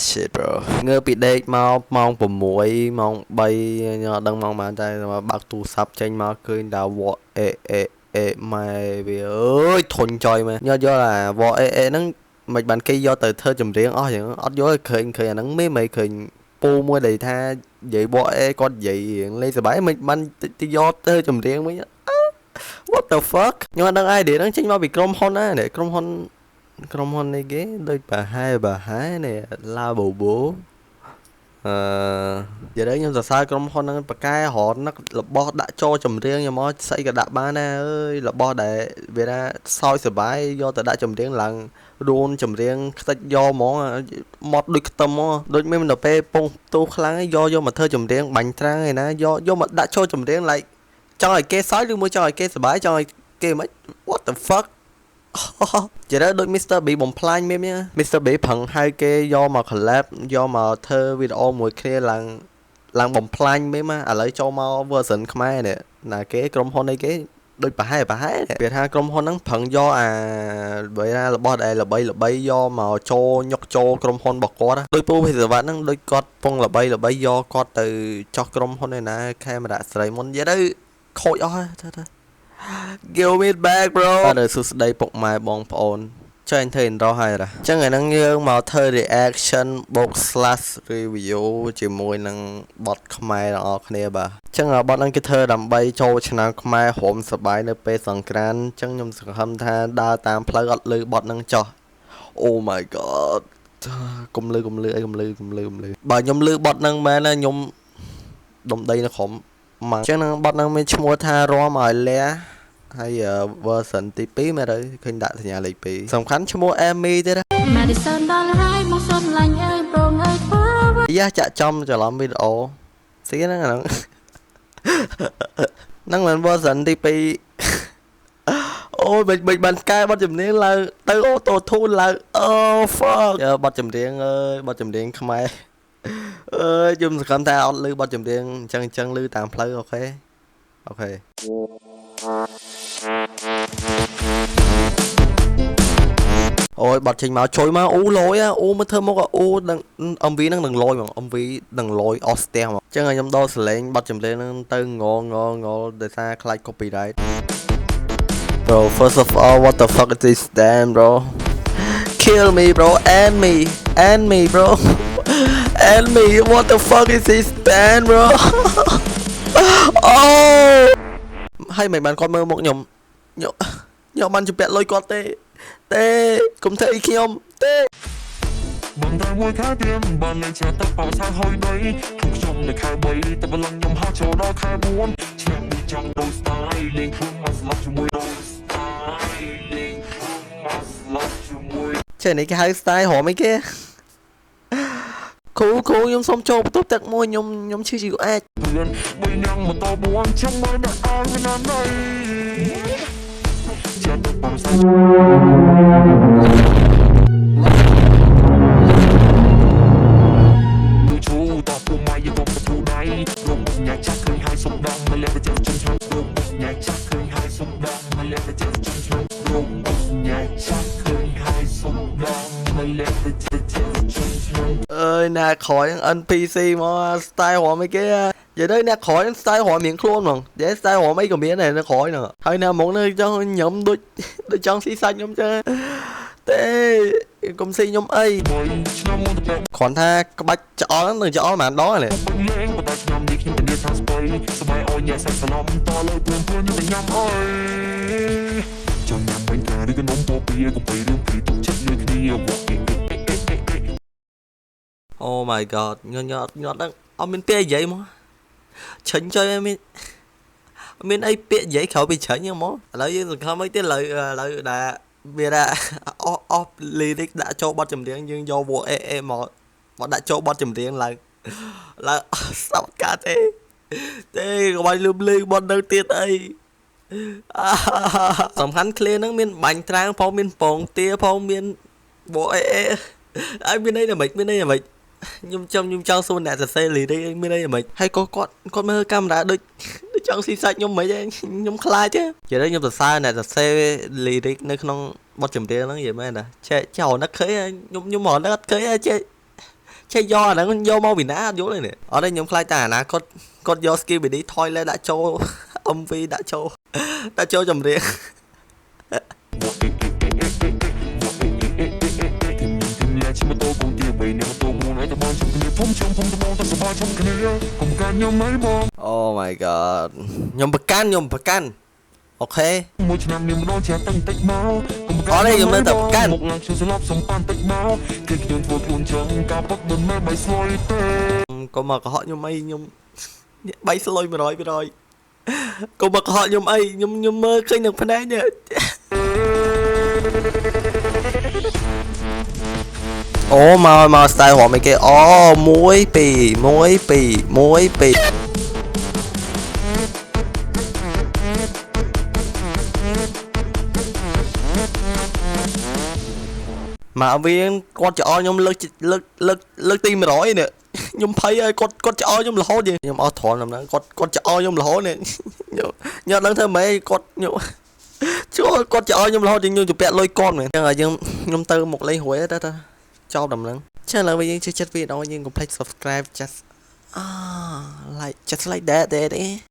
this shit bro ងើពីដេកមកម៉ោង6ម៉ោង3ញ៉ាំដឹងម៉ោងប៉ុន្មានតែបើកទូរស័ព្ទចេញមកឃើញតែវ៉អេម៉ែវាអើយធុញចុយមែនញ៉ាំយកអាវ៉អេហ្នឹងមិនបានគេយកទៅធ្វើចម្រៀងអស់ចឹងអត់យកឃើញអាហ្នឹងមិនឃើញពូមួយដែលថានិយាយវ៉អេគាត់និយាយរៀងលេងសប្បាយមិនបានទៅយកទៅចម្រៀងវិញ what the fuck ខ្ញុំអត់ដឹង idea ហ្នឹងចេញមកពីក្រុមហ៊ុនណាក្រុមហ៊ុននេះគេដូចប្រហែលនេះឡាបូបូនិយាយខ្ញុំសរសើរក្រុមហ៊ុនហ្នឹងប៉ាកែរត់នឹករបស់ដាក់ចូលចម្រៀងខ្ញុំមកស្អីក៏ដាក់បានដែរអើយរបស់ដែលវាថាសោយសបាយយកទៅដាក់ចម្រៀងឡើងរួនចម្រៀងខ្ទេចយកហ្មងមកដូចខ្ទឹមមកដូចមានទៅពេលពងផ្ទុះខ្លាំងយកមកធ្វើចម្រៀងបាញ់ត្រាំងឯណាយកមកដាក់ចូលចម្រៀង like ចង់ឲ្យគេសោយឬមួយចង់ឲ្យគេសប្បាយចង់ឲ្យគេមិន what the fuck ចេះដូច Mr. B បំផ្លាញមែន Mr. B ផឹងហៅគេយកមក collab យកមកធ្វើវីដេអូមួយគ្នាឡើងបំផ្លាញមែនឥឡូវចូលមក version ខ្មែរនេះណាគេក្រុមហ៊ុនអីគេដូចប្រហែលវាថាក្រុមហ៊ុនហ្នឹងផឹងយកអាបើថារបស់ដែលល្បីយកមកចូលញុកចូលក្រុមហ៊ុនរបស់គាត់ដូចពូភិសវត្តហ្នឹងដូចគាត់ពងល្បីយកគាត់ទៅចោះក្រុមហ៊ុនឯណាខេមរៈស្រីមុននិយាយទៅខូចអស់ទៅGive me back bro អរសួស្ដីពុកម៉ែបងប្អូនចែកធ្វើ intro ហើយអញ្ចឹងឥឡូវយើងមកធ្វើ reaction box slash review ជាមួយនឹងបទខ្មែរទាំងអស់គ្នាបាទអញ្ចឹងបទហ្នឹងគេធ្វើដើម្បីចូលឆ្នាំខ្មែររំសបាយនៅពេលសង្ក្រាន្តអញ្ចឹងខ្ញុំសង្ឃឹមថាដើរតាមផ្លូវអត់លឺបទហ្នឹងចោះ Oh my god កុំលឺអីកុំលឺបើខ្ញុំលឺបទហ្នឹងមែនណាខ្ញុំដុំដីនៅក្រុមមកអញ្ចឹងនឹងបទហ្នឹងមានឈ្មោះថារំឲ្យលះហើយ version ទី2មែនទេឃើញដាក់សញ្ញាលេខ2សំខាន់ឈ្មោះ Amy ទេណា Madison ដល់ហើយមកសុំឡាញ់អើយប្រងអើយធ្វើយ៉ាចាក់ចំច្រឡំវីដេអូស្អីហ្នឹងហ្នឹងមិន version ទី2អូយមិនបានកែបទចម្រៀងឡើងទៅអូតូធូនឡើងអូ fuck បទចម្រៀងអើយបទចម្រៀងខ្មែរអើយខ្ញុំសង្ឃឹមថាអត់លឺបទចម្រៀងអញ្ចឹងលឺតាមផ្លូវអូខេអូយបត់ចេញមកជួយមកអូលយអូមកធ្វើមកអូនឹង MV ហ្នឹងនឹងលយហ្មង MV នឹងលយអស់ស្ទះហ្មងអញ្ចឹងខ្ញុំដោសលេងបត់ចម្រៀងហ្នឹងទៅងដោយសារខ្លាច copyright bro first of all what the fuck is this damn bro kill me bro end me bro end me what the fuck is this damn bro oh ហើយមិនបានគាត់មើលមុខខ្ញុំបានជពាក់លុយគាត់ទេកុំធ្វើអីខ្ញុំទេបងតែមួយខែទៀមបានលេងឆ្លាតទឹកបោសាហើយដីខ្ញុំនៅខែ3តែបលឹងខ្ញុំហោះចូលដល់ខែ4ឆ្នាំនេះចង់ដូរ style លេងខ្លួនមកស្លាប់ជាមួយដូរ style លេងខ្លួនមកស្លាប់ជាមួយចេះនេះគេហៅ style ហមអីគេគ្រូខ្ញុំសុំចូលបន្ទប់ទឹកមួយខ្ញុំឈឺជីវអាចមួយញ៉ាំម៉ូតូ4ចាំមើលអ្នកអើមិនណាណៃចាំទៅបំសាជូតបពុំមកយកបទូដៃរំញ៉ាចាក់ឃើញហើយសុំដងមកលេបចិត្តចំឆ្នាំរំញ៉ាចាក់ឃើញហើយសុំដងមកលេបចិត្តចំឆ្នាំរំញ៉ាចាក់ឃើញហើយសុំដងមកលេបចិត្តអើយអ្នកក្រោយ NPC មក style រំអីគេនិយាយទៅអ្នកក្រោយ style រំមានខ្លួនហ្មងនិយាយ style រំអីក៏មានដែរអ្នកក្រោយហ្នឹងហើយអ្នកហ្មងនៅចង់ញ៉ាំដូចចង់ស៊ីសាច់ខ្ញុំចឹងទេកុំស៊ីខ្ញុំអីគ្រាន់ថាក្បាច់ច្អល់ហ្នឹងនឹងច្អល់ប៉ុន្មានដងនេះខ្ញុំនេះខ្ញុំទៅថាស្បៃស្បៃអោយញ៉ាំសាច់សឡំតលើព្រមខ្ញុំទៅញ៉ាំអើយចង់ញ៉ាំវិញតែឬក៏នំពោពីកុំពីរឿងពីទុកចិត្តលើគ្នាOh my god ញ៉ាំហ្នឹងអត់មានពាក្យនិយាយមកឆិញចុយមានអីពាក្យនិយាយក្រៅពីឆិញហ្មងឥឡូវយើងសង្ឃឹមអីទៀតឥឡូវដែលវាថាអស់ lyric ដាក់ចូលបទចម្រៀងយើងយក voice អេមកដាក់ចូលបទចម្រៀងឡើងសោតកាទេកុំឲ្យលឺបទនៅទៀតអីសំខាន់ clear ហ្នឹងមានបាញ់ត្រាំងផងមានពងទាផងមាន voice អេហើយមានអីមិនខ្ញុំចង់សួរអ្នកសរសេរ lyric មានអីមិនហើយគាត់មើលកាមេរ៉ាដូចចង់ស៊ីសាច់ខ្ញុំមិនខ្ញុំខ្លាចទេនិយាយខ្ញុំសរសើរអ្នកសរសេរ lyric នៅក្នុងបទចម្រៀងហ្នឹងនិយាយមែនតាចេះនឹកឃើញខ្ញុំមកនឹកអត់ឃើញចេះ ចេះយកអាហ្នឹងយកមកពីណាអត់យល់ទេនេះអត់ទេខ្ញុំខ្លាចតែអាណាគាត់យក skill BD ថយលេដាក់ចូល MV ដាក់ចូលចម្រៀង Oh my god ខ្ញុំប្រកាន់អូខេមួយឆ្នាំនេះម្ដងចាតាំងតិចមកអត់ទេខ្ញុំនៅតែប្រកាន់មកឡើងខ្ញុំស្លាប់សំប៉ាន់តិចមកគឺខ្ញុំធ្វើខ្លួនចឹងការពុកមិនមែនបាយស្លុយទេកុំមកកុហកខ្ញុំអីខ្ញុំបាយស្លុយ 100% កុំមកកុហកខ្ញុំអីខ្ញុំមើលឃើញនឹងភ្នែកនេះអូមក style ហមអីគេអូ1 2 1 2 1 2មកវិញគាត់ចោលខ្ញុំលើកទី100នេះខ្ញុំភ័យហើយគាត់ចោលខ្ញុំរហូតខ្ញុំអស់ទ្រាំដំណឹងគាត់ចោលខ្ញុំរហូតនេះខ្ញុំអត់ដឹងធ្វើម៉េចគាត់ខ្ញុំគាត់ចោលខ្ញុំរហូតខ្ញុំជពាក់លុយគាត់មែនអញ្ចឹងហើយខ្ញុំទៅមកលេងរួយទៅចោលដំណឹងចឹងឥឡូវវិញយើងជួយចិត្តវីដេអូយើងកុំភ្លេច subscribe just like that